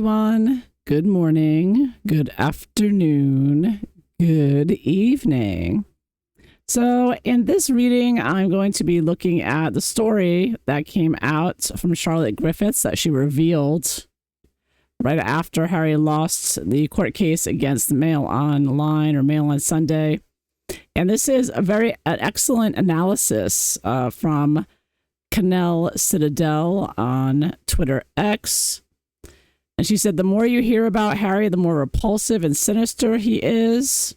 everyone. Good morning, good afternoon, good evening. So in this reading, I'm going to be looking at the story that came out from Charlotte Griffiths that she revealed right after Harry lost the court case against Mail Online or Mail on Sunday. And this is an excellent analysis from Canel Citadel on Twitter X. And she said, the more you hear about Harry, the more repulsive and sinister he is.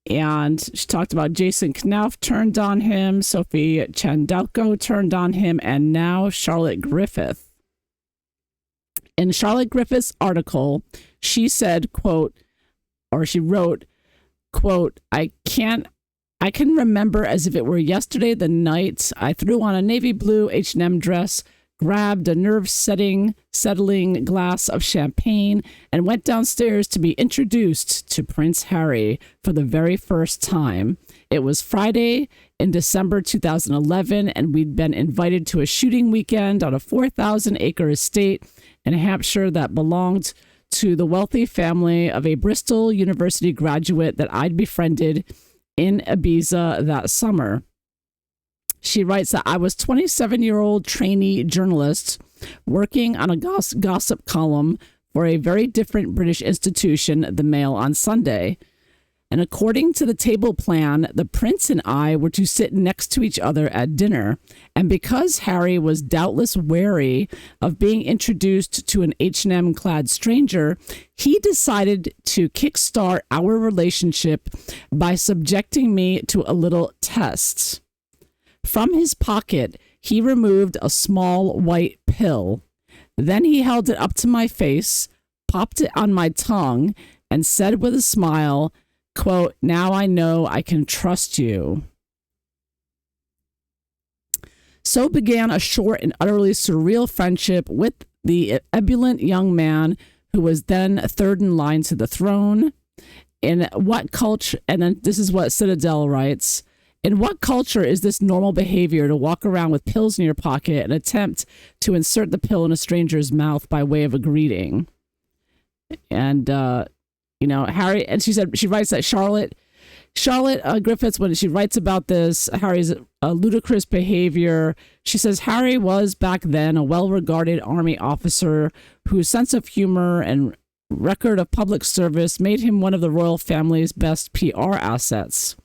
And she talked about Jason Knauf turned on him, Sophie Chandauko turned on him, and now Charlotte Griffith. In Charlotte Griffith's article, she said, quote, or she wrote, quote, I can remember as if it were yesterday the night I threw on a navy blue H&M dress, grabbed a nerve-settling glass of champagne, and went downstairs to be introduced to Prince Harry for the very first time. It was Friday in December 2011, and we'd been invited to a shooting weekend on a 4,000-acre estate in Hampshire that belonged to the wealthy family of a Bristol University graduate that I'd befriended in Ibiza that summer. She writes that I was 27-year-old trainee journalist working on a gossip column for a very different British institution, the Mail on Sunday. And according to the table plan, the prince and I were to sit next to each other at dinner. And because Harry was doubtless wary of being introduced to an H&M clad stranger, he decided to kickstart our relationship by subjecting me to a little test. From his pocket, he removed a small white pill. Then he held it up to my face, popped it on my tongue, and said with a smile, quote, now I know I can trust you. So began a short and utterly surreal friendship with the ebullient young man who was then third in line to the throne. In what culture, and then this is what Citadel writes, in what culture is this normal behavior to walk around with pills in your pocket and attempt to insert the pill in a stranger's mouth by way of a greeting? And, Harry, and she writes that Charlotte Griffiths, when she writes about this, Harry's ludicrous behavior, she says Harry was back then a well-regarded army officer whose sense of humor and record of public service made him one of the royal family's best PR assets.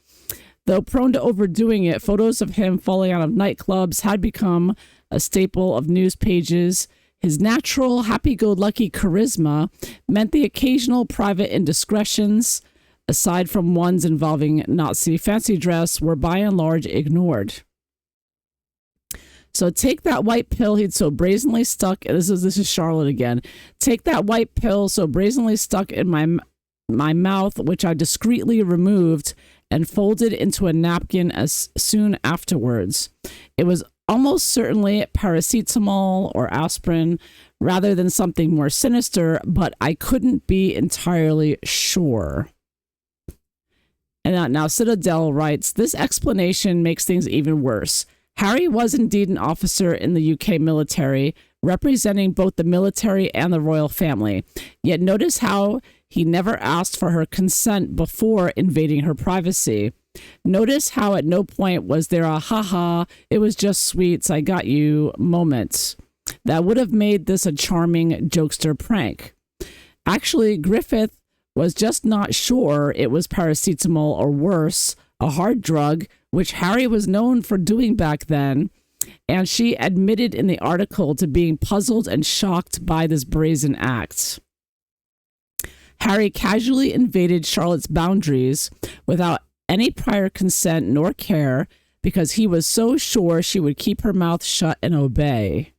Though prone to overdoing it, photos of him falling out of nightclubs had become a staple of news pages. His natural, happy-go-lucky charisma meant the occasional private indiscretions, aside from ones involving Nazi fancy dress, were by and large ignored. So take that white pill he'd so brazenly stuck, and this is Charlotte again. Take that white pill so brazenly stuck in my mouth, which I discreetly removed and folded into a napkin as soon afterwards. It was almost certainly paracetamol or aspirin rather than something more sinister, but I couldn't be entirely sure. And now Citadel writes, this explanation makes things even worse. Harry was indeed an officer in the UK military, representing both the military and the royal family. Yet notice how he never asked for her consent before invading her privacy. Notice how at no point was there a ha-ha, it was just sweets, I got you moment. That would have made this a charming jokester prank. Actually, Griffith was just not sure it was paracetamol or worse, a hard drug, which Harry was known for doing back then, and she admitted in the article to being puzzled and shocked by this brazen act. Harry casually invaded Charlotte's boundaries without any prior consent nor care because he was so sure she would keep her mouth shut and obey.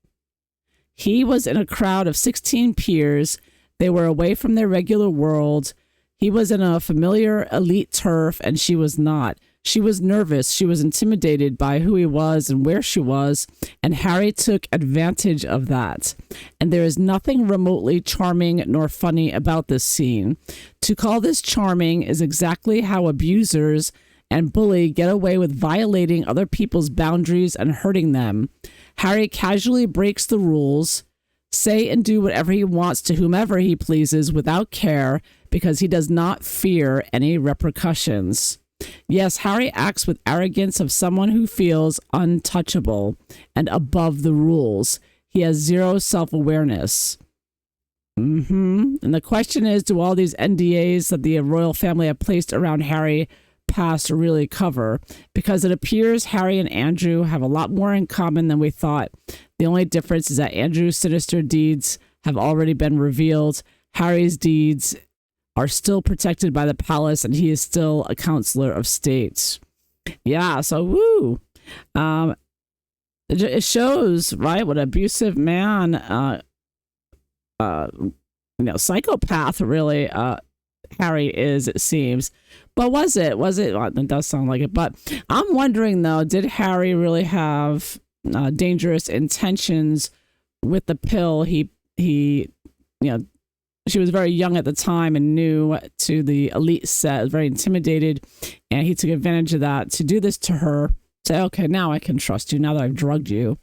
He was in a crowd of 16 peers. They were away from their regular world. He was in a familiar elite turf, and she was not. She was nervous. She was intimidated by who he was and where she was, and Harry took advantage of that. And there is nothing remotely charming nor funny about this scene. To call this charming is exactly how abusers and bully get away with violating other people's boundaries and hurting them. Harry casually breaks the rules, say and do whatever he wants to whomever he pleases without care, because he does not fear any repercussions. Yes, Harry acts with arrogance of someone who feels untouchable and above the rules. He has zero self-awareness. And the question is, do all these NDAs that the royal family have placed around Harry past really cover? Because it appears Harry and Andrew have a lot more in common than we thought. The only difference is that Andrew's sinister deeds have already been revealed. Harry's deeds are still protected by the palace, and he is still a counselor of state. Yeah, so woo. It shows, right, what an abusive man, psychopath really Harry is, it seems. But was it? Well, it does sound like it. But I'm wondering, though, did Harry really have dangerous intentions with the pill? He she was very young at the time and new to the elite set, very intimidated, and he took advantage of that to do this to her. Say, okay, now I can trust you, now that I've drugged you.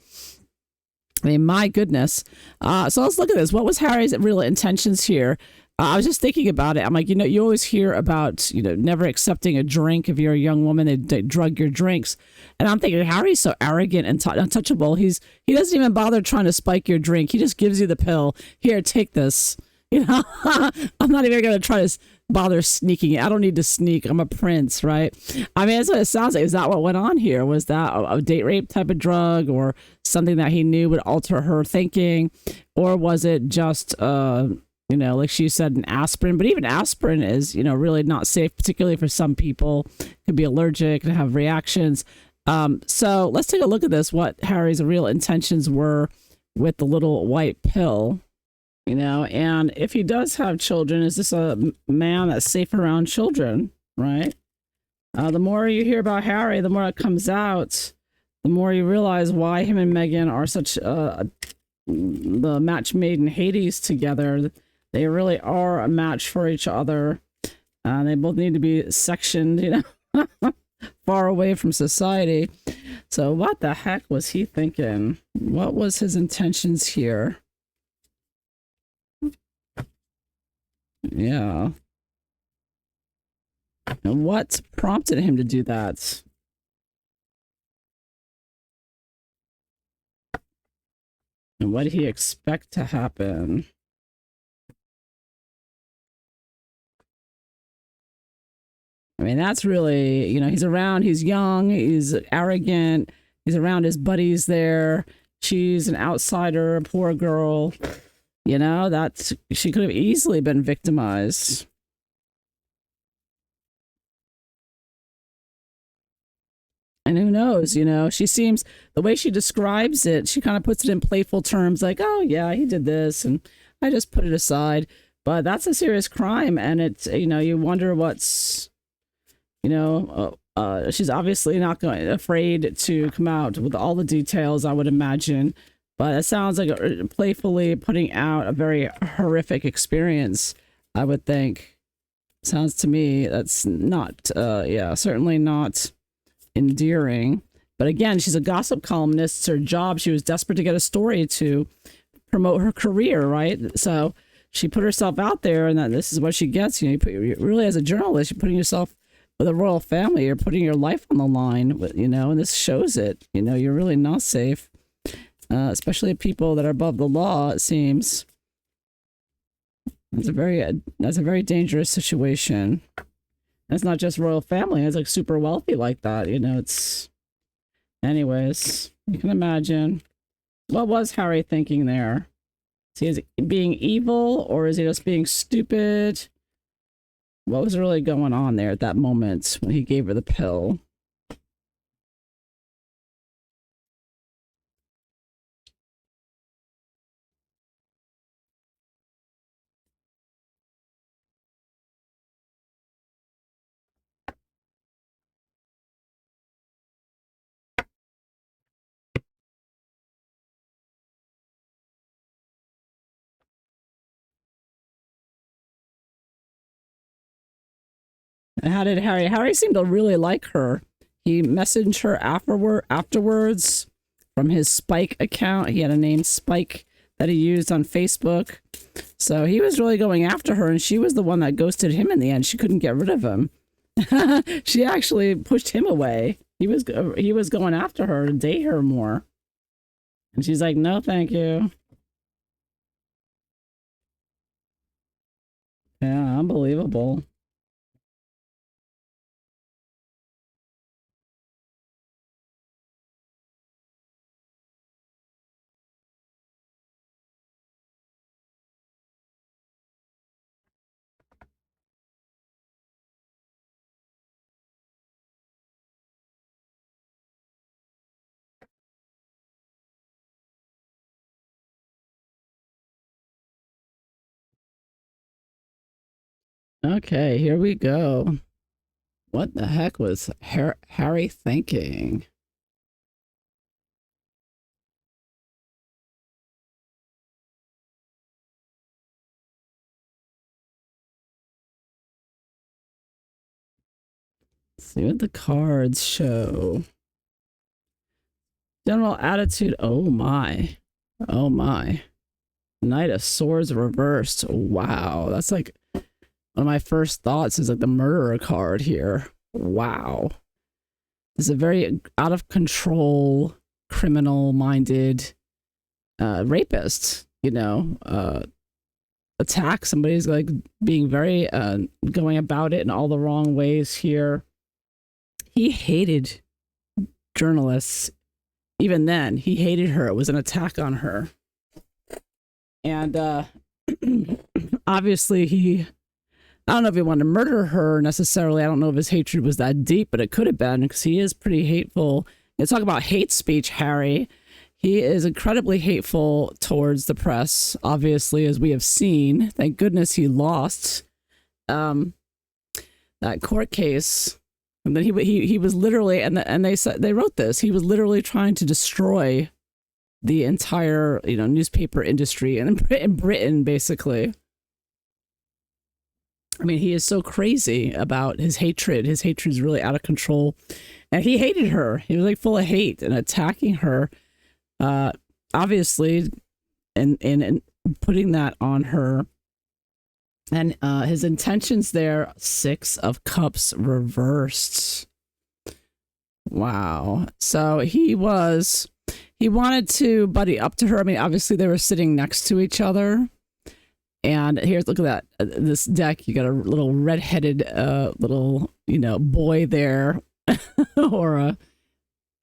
I mean, my goodness. So let's look at this. What was Harry's real intentions here? I was just thinking about it. I'm like, you always hear about, never accepting a drink. If you're a young woman, they drug your drinks. And I'm thinking, Harry's so arrogant and untouchable. He doesn't even bother trying to spike your drink. He just gives you the pill. Here, take this. I'm not even going to try to bother sneaking it. I don't need to sneak. I'm a prince, right? I mean, that's what it sounds like. Is that what went on here? Was that a date rape type of drug, or something that he knew would alter her thinking? Or was it just, like she said, an aspirin? But even aspirin is, really not safe, particularly for some people. Could be allergic and have reactions. So let's take a look at this, what Harry's real intentions were with the little white pill. And if he does have children, is this a man that's safe around children, right? The more you hear about Harry, the more it comes out, the more you realize why him and Meghan are such the match made in Hades together. They really are a match for each other. They both need to be sectioned, far away from society. So what the heck was he thinking? What was his intentions here? Yeah. And what prompted him to do that? And what did he expect to happen? I mean, that's really, he's around, he's young, he's arrogant, he's around his buddies there. She's an outsider, a poor girl. She could have easily been victimized. And who knows, she seems, the way she describes it, she kind of puts it in playful terms like, oh yeah, he did this and I just put it aside. But that's a serious crime. And it's, you wonder what's, she's obviously not afraid to come out with all the details, I would imagine. But it sounds like playfully putting out a very horrific experience, I would think. Sounds to me that's not, certainly not endearing. But again, she's a gossip columnist. It's her job. She was desperate to get a story to promote her career, right? So she put herself out there, and this is what she gets. Really, as a journalist, you're putting yourself with a royal family. You're putting your life on the line, and this shows it. You're really not safe. Especially people that are above the law, it seems. That's a very dangerous situation. It's not just royal family. It's like super wealthy like that. It's. Anyways, you can imagine. What was Harry thinking there? Is he being evil, or is he just being stupid? What was really going on there at that moment when he gave her the pill? And how did Harry seemed to really like her. He messaged her afterwards from his Spike account. He had a name Spike that he used on Facebook. So he was really going after her, and she was the one that ghosted him in the end. She couldn't get rid of him. She actually pushed him away. He was going after her to date her more. And she's like, no, thank you. Yeah, unbelievable. Okay, here we go. What the heck was Harry thinking? Let's see what the cards show. General attitude. Oh my. Oh my. Knight of Swords reversed. Wow. That's like one of my first thoughts is like the murderer card here. Wow. This is a very out of control, criminal minded rapist, you know, attack. Somebody's like being very going about it in all the wrong ways here. He hated journalists. Even then, he hated her. It was an attack on her. And obviously I don't know if he wanted to murder her necessarily. I don't know if his hatred was that deep, but it could have been because he is pretty hateful. You talk about hate speech, Harry. He is incredibly hateful towards the press, obviously, as we have seen. Thank goodness he lost that court case. And then he was literally, and they said, they wrote this, he was literally trying to destroy the entire, you know, newspaper industry in Britain, basically. I mean, he is so crazy about his hatred. His hatred is really out of control. And he hated her. He was like full of hate and attacking her, obviously, and putting that on her. And his intentions there, 6 of Cups reversed. Wow. So he wanted to buddy up to her. I mean, obviously they were sitting next to each other. And here's, look at that. This deck, you got a little redheaded little, you know, boy there. Or I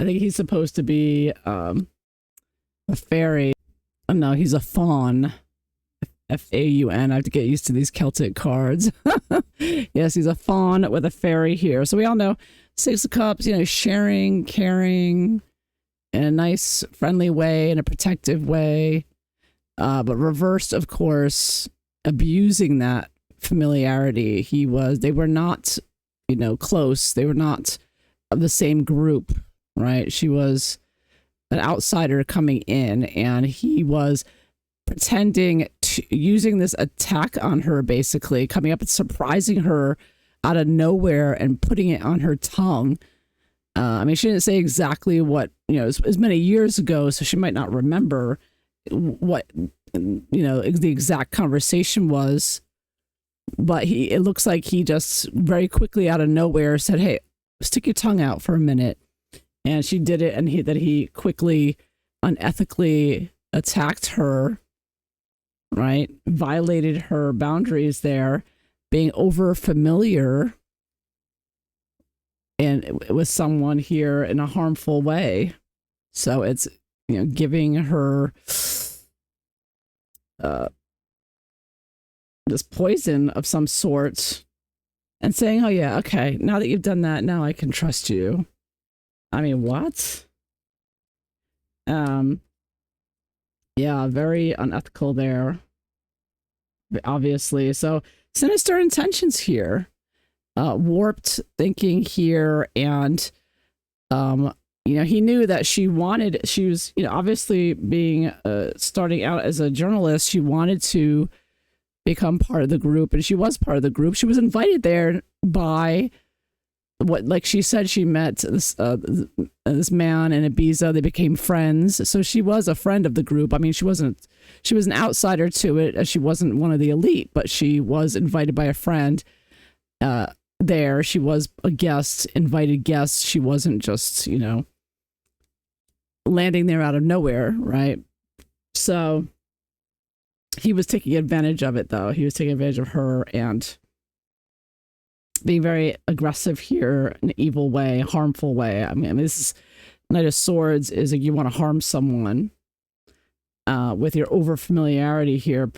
think he's supposed to be a fairy. Oh, no, he's a faun. Faun. I have to get used to these Celtic cards. Yes, he's a faun with a fairy here. So we all know 6 of Cups, you know, sharing, caring in a nice, friendly way, in a protective way. But reversed, of course, abusing that familiarity. They were not, you know, close. They were not of the same group, right? She was an outsider coming in, and he was pretending to, using this attack on her, basically coming up and surprising her out of nowhere and putting it on her tongue. I mean, she didn't say exactly what, you know, it was many years ago, so she might not remember what, you know, the exact conversation was, but it looks like he just very quickly out of nowhere said, hey, stick your tongue out for a minute. And she did it, and he quickly unethically attacked her, right? Violated her boundaries there, being over familiar and with someone here in a harmful way. So it's, you know, giving her this poison of some sort and saying, oh yeah, okay, now that you've done that, now I can trust you. I mean, what? Yeah, very unethical there, obviously. So sinister intentions here, warped thinking here. And you know, he knew that she was, you know, obviously being starting out as a journalist, she wanted to become part of the group, and she was part of the group. She was invited there by what, like she said, she met this man in Ibiza. They became friends, so she was a friend of the group. I mean, she wasn't she was an outsider to it, as she wasn't one of the elite, but she was invited by a friend there. She was a guest, invited guest. She wasn't just, you know, landing there out of nowhere, right? So he was taking advantage of it, though. He was taking advantage of her and being very aggressive here in an evil way, harmful way. I mean, this is Knight of Swords is like you want to harm someone with your over familiarity here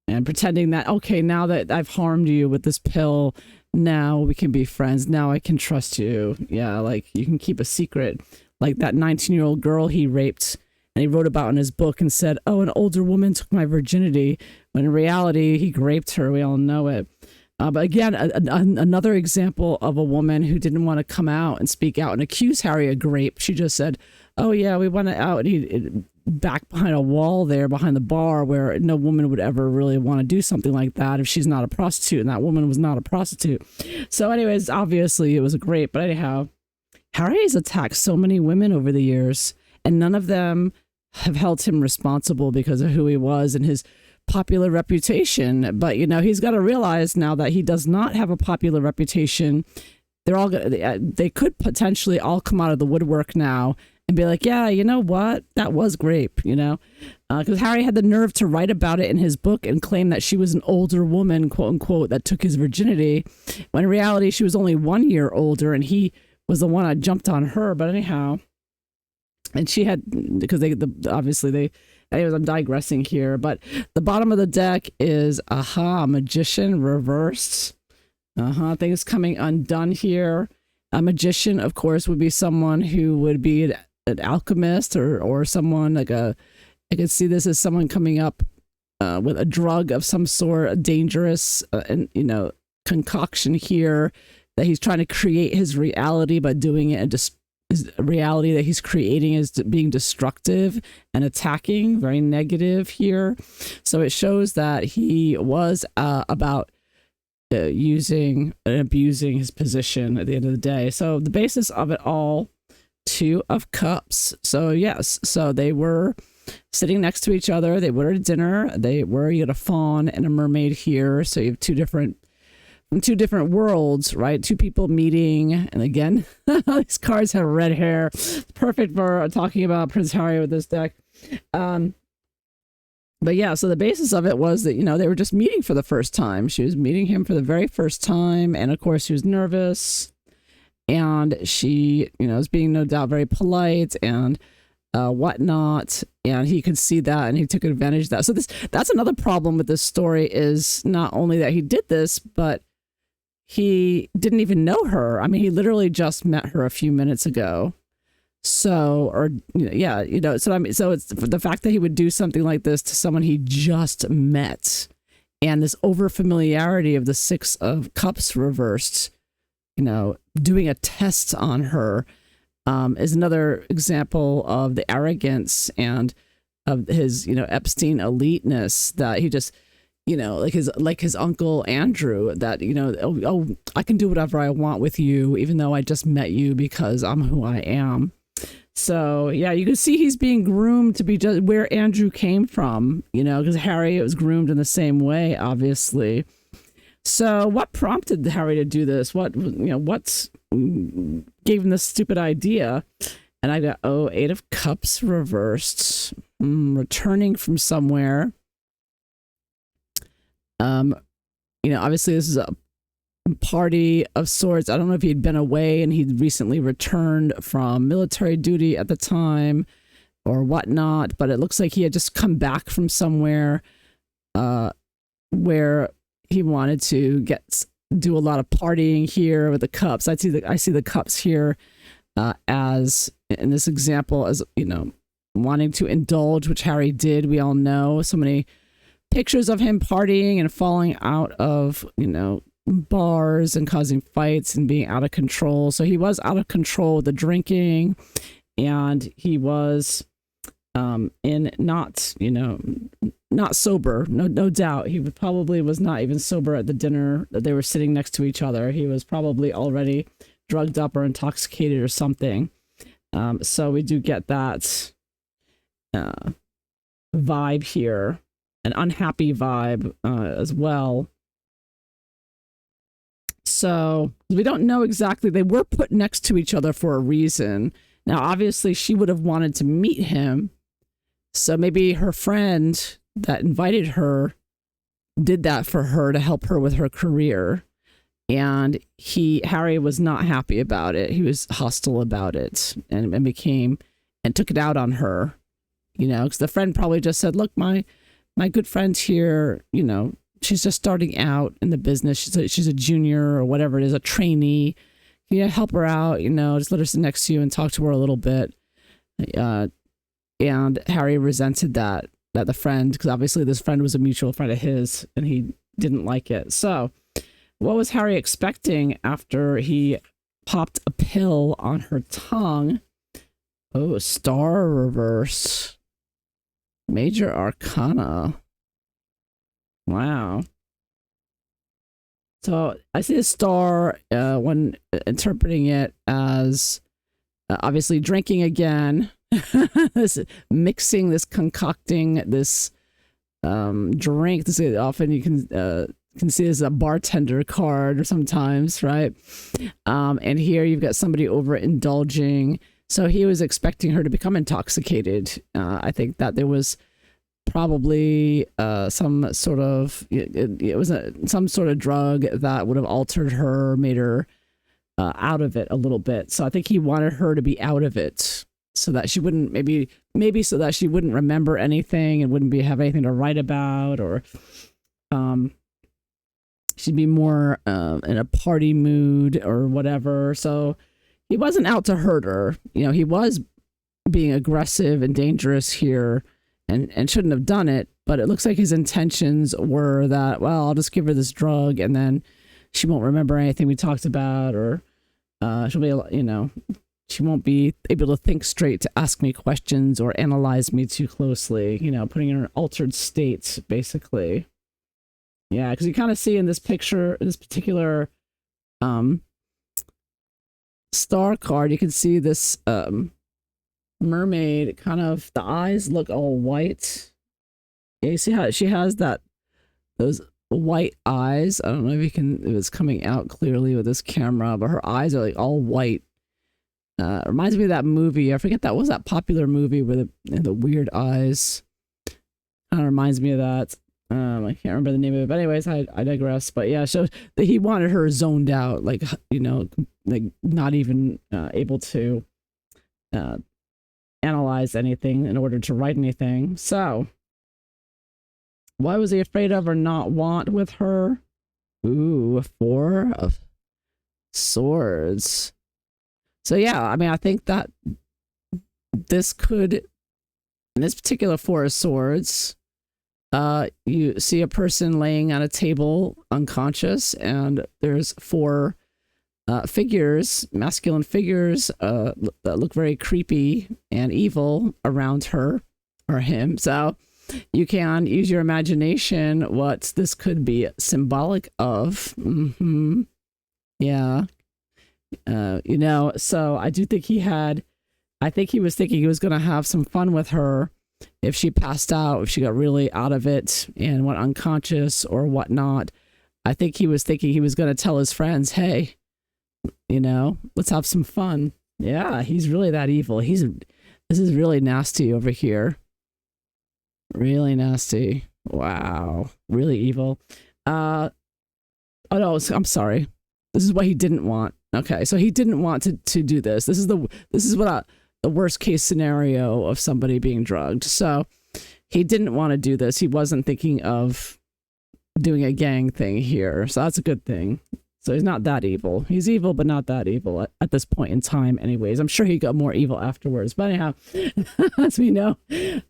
and pretending that, okay, now that I've harmed you with this pill, now we can be friends. Now I can trust you. Yeah, like you can keep a secret. Like that 19-year-old girl he raped and he wrote about in his book and said, oh, an older woman took my virginity. When in reality, he raped her. We all know it. But again, another example of a woman who didn't want to come out and speak out and accuse Harry of rape. She just said, oh, yeah, we went out. And he back behind a wall there behind the bar where no woman would ever really want to do something like that if she's not a prostitute. And that woman was not a prostitute. So anyways, obviously it was a rape. But anyhow, Harry has attacked so many women over the years and none of them have held him responsible because of who he was and his popular reputation. But you know, he's got to realize now that he does not have a popular reputation. They're all they could potentially all come out of the woodwork now and be like, yeah, you know what, that was rape, you know, because Harry had the nerve to write about it in his book and claim that she was an older woman, quote unquote, that took his virginity, when in reality she was only 1 year older and he was the one that jumped on her. But anyhow, and she had, because anyways, I'm digressing here, but the bottom of the deck is, magician reversed. Things coming undone here. A magician, of course, would be someone who would be an alchemist or someone like I could see this as someone coming up with a drug of some sort, a dangerous, and you know, concoction here that he's trying to create his reality by doing it his reality that he's creating is being destructive and attacking, very negative here. So it shows that he was about using and abusing his position at the end of the day. So the basis of it all, 2 of Cups. So yes, so they were sitting next to each other. They were at dinner. You had a fawn and a mermaid here. So you have from two different worlds, right? 2 people meeting. And again, these cards have red hair. Perfect for talking about Prince Harry with this deck. But yeah, so the basis of it was that, you know, they were just meeting for the first time. She was meeting him for the very first time. And of course, she was nervous. And she, you know, was being no doubt very polite and whatnot. And he could see that and he took advantage of that. So that's another problem with this story, is not only that he did this, but he didn't even know her. I mean, he literally just met her a few minutes ago. So, or, you know, yeah, you know, so I mean, so it's the fact that he would do something like this to someone he just met, and this over familiarity of the 6 of Cups reversed, you know, doing a test on her, is another example of the arrogance and of his, you know, Epstein eliteness, that he just, you know, like his uncle Andrew, that, you know, oh, I can do whatever I want with you, even though I just met you, because I'm who I am. So yeah, you can see he's being groomed to be just where Andrew came from, you know, because Harry was groomed in the same way, obviously. So what prompted Harry to do this? What gave him this stupid idea? And I got, 8 of Cups reversed, returning from somewhere. You know, obviously this is a party of sorts. I don't know if he'd been away and he'd recently returned from military duty at the time or whatnot, but it looks like he had just come back from somewhere where he wanted to do a lot of partying here with the Cups. I see the Cups here as, in this example, as, you know, wanting to indulge, which Harry did. We all know so many pictures of him partying and falling out of, you know, bars and causing fights and being out of control. So he was out of control with the drinking, and he was not sober. No doubt. He probably was not even sober at the dinner that they were sitting next to each other. He was probably already drugged up or intoxicated or something. So we do get that. vibe here, an unhappy vibe as well. So we don't know exactly. They were put next to each other for a reason. Now, obviously, she would have wanted to meet him. So maybe her friend that invited her did that for her to help her with her career. And Harry was not happy about it. He was hostile about it and took it out on her, because the friend probably just said, look, my good friend here, she's just starting out in the business. She's a junior or whatever it is, a trainee. Can you help her out? Just let her sit next to you and talk to her a little bit. And Harry resented that the friend, because obviously this friend was a mutual friend of his and he didn't like it. So what was Harry expecting after he popped a pill on her tongue? Oh, star reverse. Major Arcana. Wow. So I see a star when interpreting it as obviously drinking again, this mixing, this concocting, this drink. This is often you can see as a bartender card or sometimes, right? And here you've got somebody overindulging. So he was expecting her to become intoxicated. I think that there was probably some sort of some sort of drug that would have altered her, made her out of it a little bit. So I think he wanted her to be out of it so that she wouldn't maybe so that she wouldn't remember anything and wouldn't have anything to write about, or she'd be more in a party mood or whatever. So he wasn't out to hurt her. He was being aggressive and dangerous here and shouldn't have done it. But it looks like his intentions were that, well, I'll just give her this drug and then she won't remember anything we talked about, or she'll be, she won't be able to think straight to ask me questions or analyze me too closely, putting her in an altered state, basically. Yeah, because you kind of see in this picture, this particular star card, you can see this mermaid, kind of, the eyes look all white. Yeah, you see how she has those white eyes. I don't know if it's coming out clearly with this camera, but her eyes are like all white. Reminds me of that movie. I forget that was that popular movie with the weird eyes. Kind of reminds me of that. I can't remember the name of it, but anyways, I digress. But yeah, so he wanted her zoned out, like not even able to analyze anything in order to write anything. So what was he afraid of or not want with her? Ooh, 4 of Swords. So yeah, I mean, I think that this could, in this particular 4 of Swords, you see a person laying on a table unconscious, and there's 4 figures, masculine figures, that look very creepy and evil around her or him. So you can use your imagination what this could be symbolic of. Yeah. So I do think I think he was thinking he was going to have some fun with her if she passed out, if she got really out of it and went unconscious or whatnot. I think he was thinking he was going to tell his friends, hey, let's have some fun. Yeah, he's really that evil. This is really nasty over here. Really nasty. Wow. Really evil. Oh no, I'm sorry. This is what he didn't want. Okay, so he didn't want to do this. This is the worst case scenario of somebody being drugged. So he didn't want to do this. He wasn't thinking of doing a gang thing here. So that's a good thing. So he's not that evil. He's evil, but not that evil at this point in time anyways. I'm sure he got more evil afterwards. But anyhow, as we know.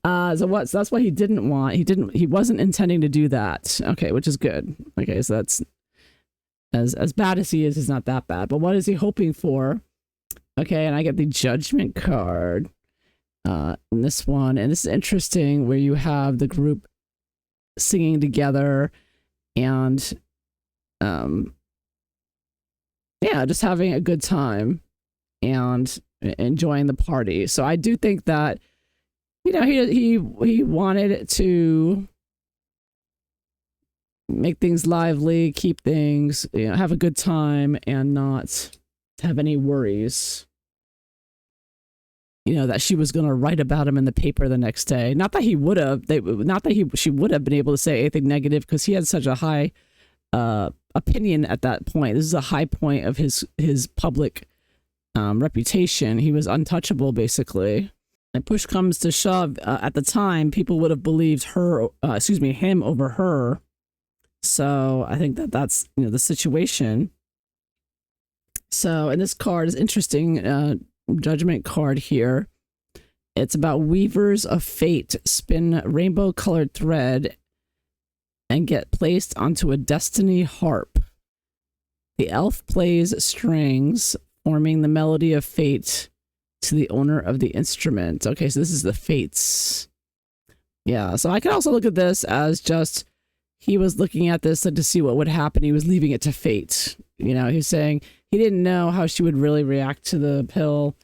So that's what he didn't want. He wasn't intending to do that. Okay, which is good. Okay, so that's as bad as he is, he's not that bad. But what is he hoping for? Okay, and I get the Judgment card in this one. And this is interesting, where you have the group singing together and just having a good time and enjoying the party. So I do think that you know, he wanted to make things lively, keep things, you know, have a good time, and not have any worries. You know, that she was going to write about him in the paper the next day. Not that he would have. She would have been able to say anything negative, because he had such a high opinion at that point. This is a high point of his public reputation. He was untouchable, basically. And push comes to shove, at the time, people would have believed him over her. So I think that's, you know, the situation. So, and this card is interesting. Judgment card here. It's about weavers of fate spin rainbow colored thread and get placed onto a destiny harp. The elf plays strings, forming the melody of fate to the owner of the instrument. Okay, so this is the fates. Yeah, so I can also look at this as just, he was looking at this to see what would happen. He was leaving it to fate. You know, he was saying he didn't know how she would really react to the pill.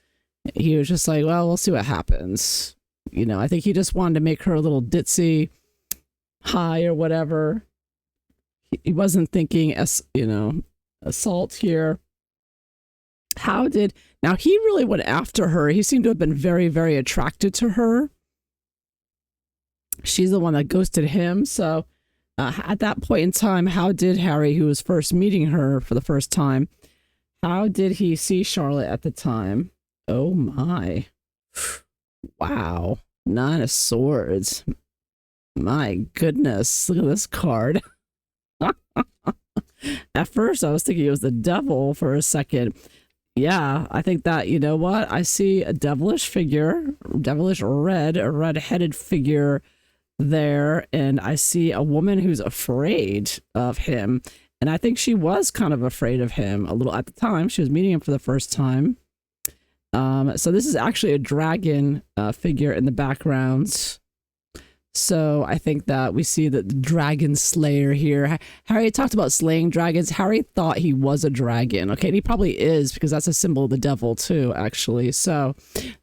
He was just like, well, we'll see what happens. You know, I think he just wanted to make her a little ditzy, high or whatever. He wasn't thinking, you know, assault here. Now he really went after her. He seemed to have been very, very attracted to her. She's the one that ghosted him. So at that point in time, how did Harry, who was first meeting her for the first time, how did he see Charlotte at the time? Oh my. Wow. 9 of Swords. My goodness. Look at this card. At first, I was thinking it was the devil for a second. Yeah, I think that, you know what? I see a devilish figure, a red-headed figure there, and I see a woman who's afraid of him. And I think she was kind of afraid of him a little at the time. She was meeting him for the first time. So this is actually a dragon figure in the background. So I think that we see the dragon slayer here. Harry talked about slaying dragons. Harry thought he was a dragon. Okay, and he probably is, because that's a symbol of the devil too, actually. So,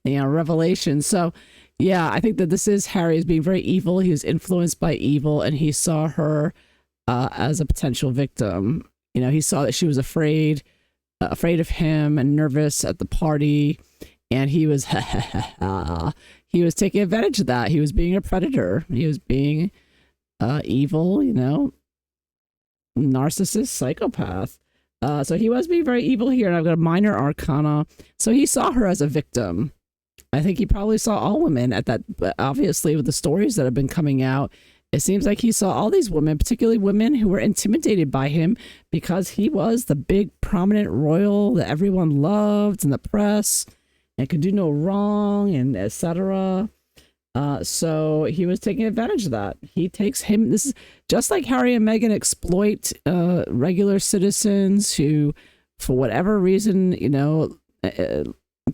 you know, Revelation. So yeah, I think that this is Harry as being very evil. He was influenced by evil, and he saw her as a potential victim. You know, he saw that she was afraid of him and nervous at the party, and he was he was taking advantage of that. He was being a predator. He was being evil, you know, narcissist, psychopath. So he was being very evil here, and I've got a minor arcana. So he saw her as a victim. I think he probably saw all women at that, but obviously with the stories that have been coming out, it seems like he saw all these women, particularly women who were intimidated by him because he was the big prominent royal that everyone loved in the press and could do no wrong, and etc. So he was taking advantage of that. He takes him. This is just like Harry and Meghan exploit regular citizens who, for whatever reason, you know,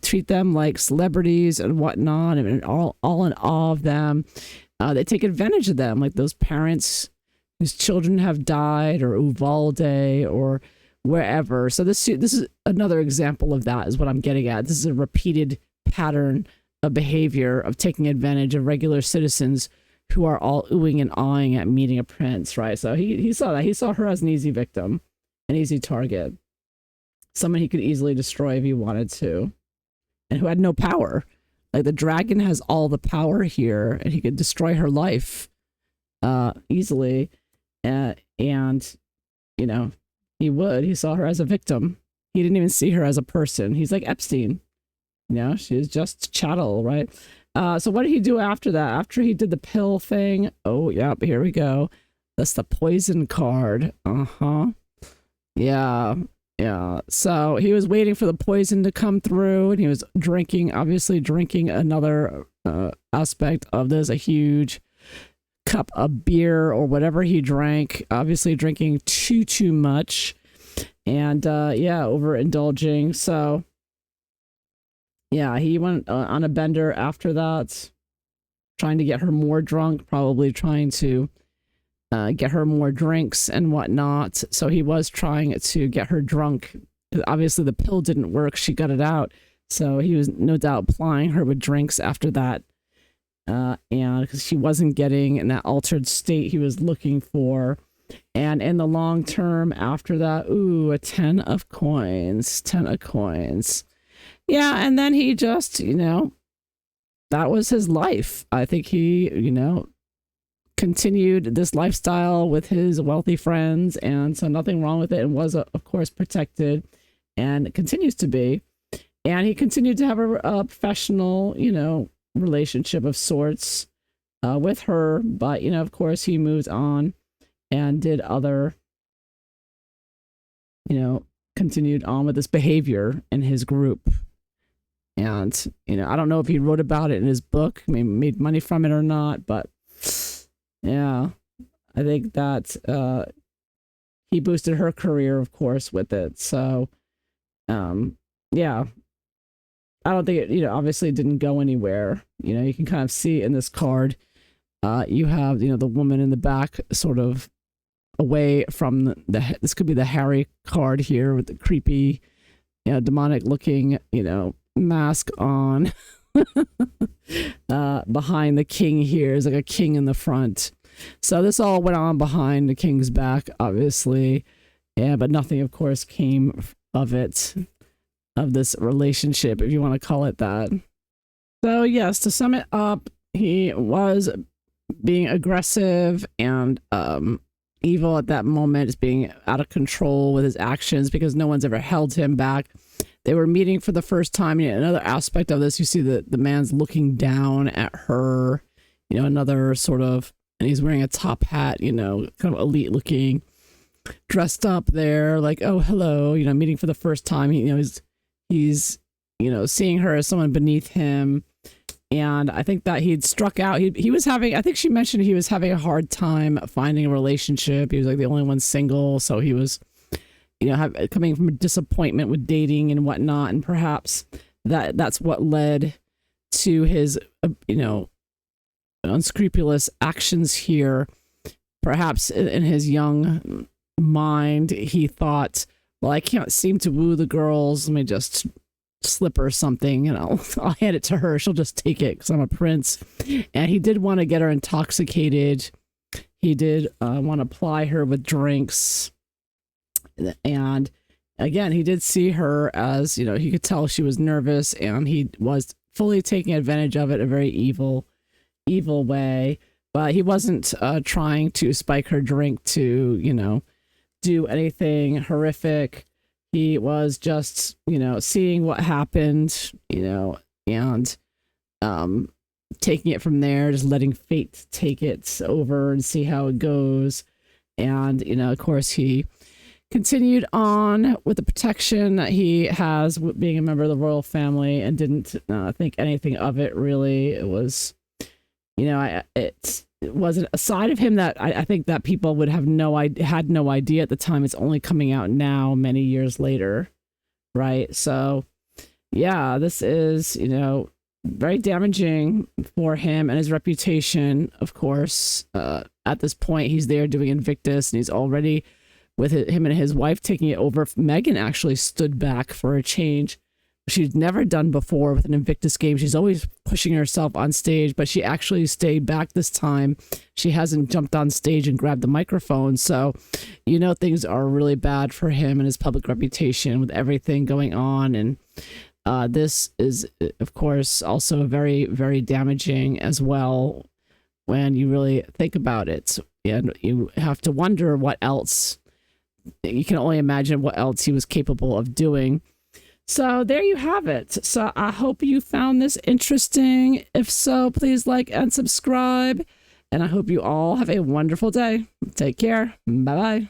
treat them like celebrities and whatnot, and all in awe of them. They take advantage of them, like those parents whose children have died, or Uvalde, or wherever. So this is another example of that, is what I'm getting at. This is a repeated pattern of behavior of taking advantage of regular citizens who are all oohing and awing at meeting a prince, right? So he saw that. He saw her as an easy victim, an easy target, someone he could easily destroy if he wanted to, and who had no power. Like the dragon has all the power here, and he could destroy her life easily. And, you know, he saw her as a victim. He didn't even see her as a person. He's like Epstein. You know, she was just chattel, right? So what did he do after that? After he did the pill thing? Oh, yeah, here we go. That's the poison card. Yeah. Yeah, so he was waiting for the poison to come through, and he was obviously drinking another aspect of this, a huge cup of beer or whatever he drank, obviously drinking too much, and yeah, overindulging. So yeah, he went on a bender after that, trying to get her more drunk, probably trying to get her more drinks and whatnot. So he was trying to get her drunk. Obviously the pill didn't work. She got it out. So he was no doubt plying her with drinks after that. and because she wasn't getting in that altered state he was looking for. And in the long term after that, ooh, a 10 of coins, 10 of coins. Yeah, and then he just, that was his life. I think he, continued this lifestyle with his wealthy friends, and so nothing wrong with it, and was, of course, protected, and continues to be. And he continued to have a professional, relationship of sorts with her, but, of course, he moved on and did other, continued on with this behavior in his group. And, I don't know if he wrote about it in his book, maybe made money from it or not, but yeah, I think that he boosted her career, of course, with it. So, yeah, I don't think it, obviously it didn't go anywhere. You can kind of see in this card, you have, the woman in the back sort of away from this could be the Harry card here with the creepy, demonic looking, mask on. Behind the king here is like a king in the front. So this all went on behind the king's back, obviously. Yeah, but nothing, of course, came of it, of this relationship, if you want to call it that. So yes, to sum it up, he was being aggressive and evil at that moment, is being out of control with his actions because no one's ever held him back. They were meeting for the first time. Another aspect of this, you see the man's looking down at her, another sort of, and he's wearing a top hat, kind of elite looking, dressed up there, like, oh, hello, meeting for the first time. He's seeing her as someone beneath him. And I think that he'd struck out. He was having, I think she mentioned he was having a hard time finding a relationship. He was like the only one single. So he was, coming from a disappointment with dating and whatnot. And perhaps that's what led to his, unscrupulous actions here. Perhaps in his young mind, he thought, well, I can't seem to woo the girls. Let me just slip her something and I'll hand it to her. She'll just take it because I'm a prince. And he did want to get her intoxicated. He did want to ply her with drinks. And again, he did see her as, he could tell she was nervous, and he was fully taking advantage of it in a very evil way. But he wasn't trying to spike her drink to, do anything horrific. He was just, seeing what happened, and taking it from there, just letting fate take it over and see how it goes. And, of course, he continued on with the protection that he has being a member of the royal family, and didn't think anything of it, really. It was, it wasn't a side of him that I think that people would have had no idea at the time. It's only coming out now, many years later, right? So, yeah, this is, very damaging for him and his reputation, of course. At this point, he's there doing Invictus, and he's already, with him and his wife taking it over. Meghan actually stood back for a change. She'd never done before with an Invictus game. She's always pushing herself on stage, but she actually stayed back this time. She hasn't jumped on stage and grabbed the microphone. So, things are really bad for him and his public reputation with everything going on. And this is, of course, also very, very damaging as well when you really think about it. And you have to wonder what else. You can only imagine what else he was capable of doing. So there you have it. So I hope you found this interesting. If so, please like and subscribe. And I hope you all have a wonderful day. Take care. Bye-bye.